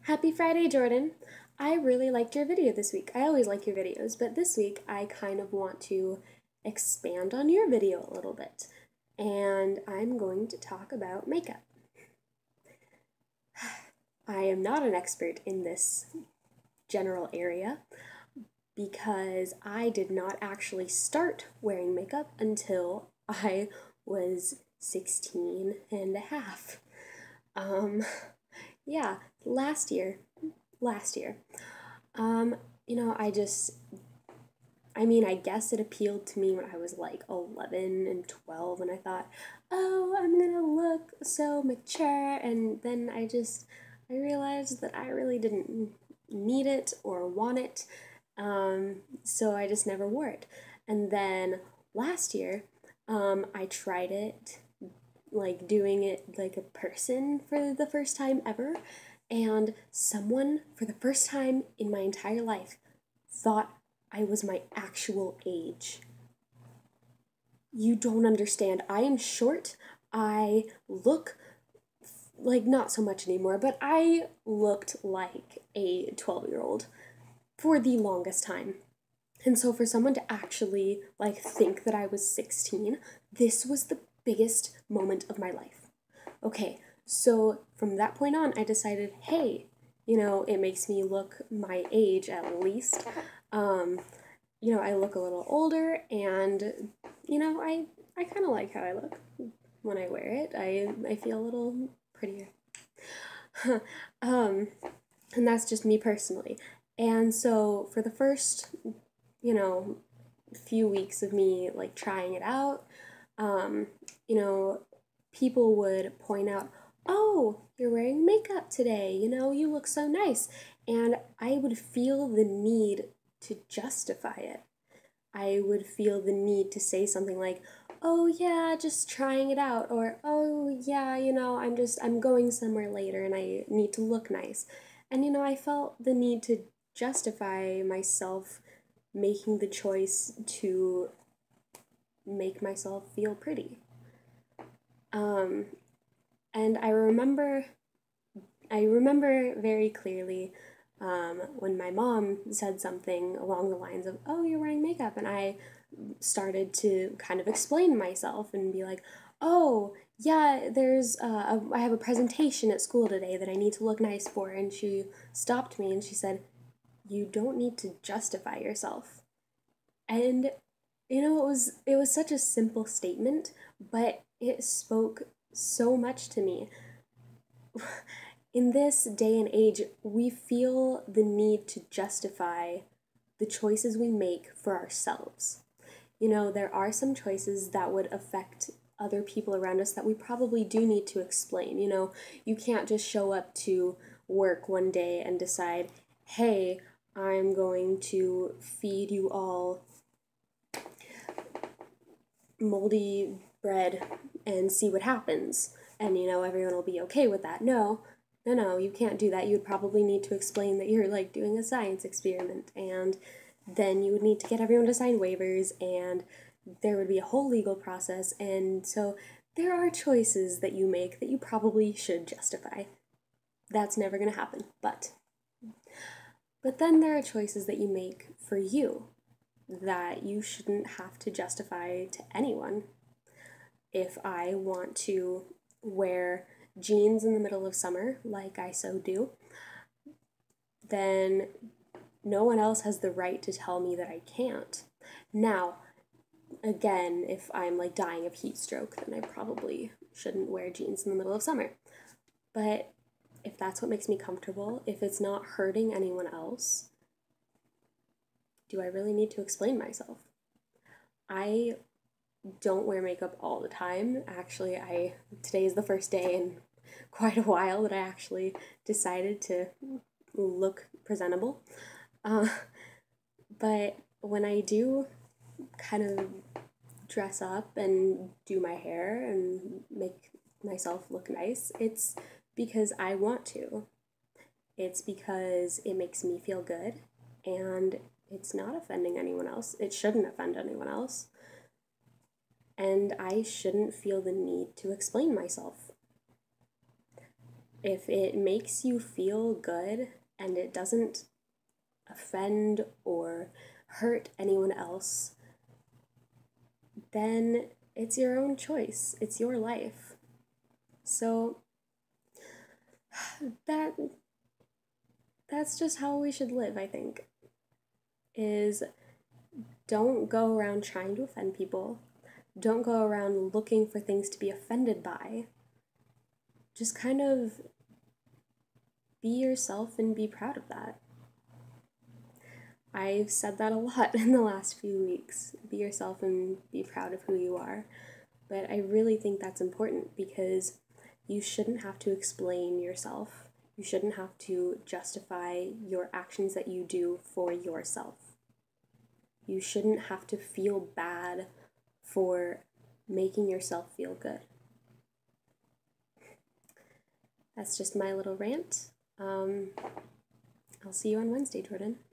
Happy Friday, Jordan. I really liked your video this week. I always like your videos, but this week I kind of want to expand on your video a little bit. And I'm going to talk about makeup. I am not an expert in this general area because I did not actually start wearing makeup until I was 16 and a half. Yeah, last year. Last year. Um, I guess it appealed to me when I was like 11 and 12, and I thought, oh, I'm gonna look so mature, and then I realized that I really didn't need it or want it, so I just never wore it. And then last year, I tried it, like doing it like a person for the first time ever, and someone for the first time in my entire life thought I was my actual age. You don't understand. I am short. I look like not so much anymore, but I looked like a 12-year-old for the longest time. And so for someone to actually like think that I was 16, this was the biggest moment of my life. Okay, so from that point on, I decided, hey, it makes me look my age at least. Um, I look a little older, and I kind of like how I look when I wear it. I feel a little prettier. um, and that's just me personally. And so for the first, you know, few weeks of me like trying it out, um, you know, people would point out, oh, you're wearing makeup today, you look so nice. And I would feel the need to justify it. I would feel the need to say something like, oh yeah, just trying it out, or oh yeah, I'm going somewhere later and I need to look nice. And I felt the need to justify myself making the choice to make myself feel pretty. Um, and I remember very clearly when my mom said something along the lines of, "Oh, you're wearing makeup," and I started to kind of explain myself and be like, "Oh, yeah, I have a presentation at school today that I need to look nice for," and she stopped me and she said, "You don't need to justify yourself." And it was such a simple statement, but it spoke so much to me. In this day and age, we feel the need to justify the choices we make for ourselves. There are some choices that would affect other people around us that we probably do need to explain. You can't just show up to work one day and decide, hey, I'm going to feed you all moldy bread and see what happens. And everyone will be okay with that. No, no, no, you can't do that. You would probably need to explain that you're like doing a science experiment, and then you would need to get everyone to sign waivers, and there would be a whole legal process. And so there are choices that you make that you probably should justify. That's never going to happen. But then there are choices that you make for you that you shouldn't have to justify to anyone. If I want to wear jeans in the middle of summer, like I so do, then no one else has the right to tell me that I can't. Now, again, if I'm like dying of heat stroke, then I probably shouldn't wear jeans in the middle of summer. But if that's what makes me comfortable, if it's not hurting anyone else, do I really need to explain myself? I don't wear makeup all the time. Actually, today is the first day in quite a while that I actually decided to look presentable. Uh, but when I do kind of dress up and do my hair and make myself look nice, it's because I want to. It's because it makes me feel good, and it's not offending anyone else. It shouldn't offend anyone else. And I shouldn't feel the need to explain myself. If it makes you feel good and it doesn't offend or hurt anyone else, then it's your own choice. It's your life. So that that's just how we should live, I think. Is don't go around trying to offend people. Don't go around looking for things to be offended by. Just kind of be yourself and be proud of that. I've said that a lot in the last few weeks. Be yourself and be proud of who you are. But I really think that's important because you shouldn't have to explain yourself. You shouldn't have to justify your actions that you do for yourself. You shouldn't have to feel bad for making yourself feel good. That's just my little rant. I'll see you on Wednesday, Jordan.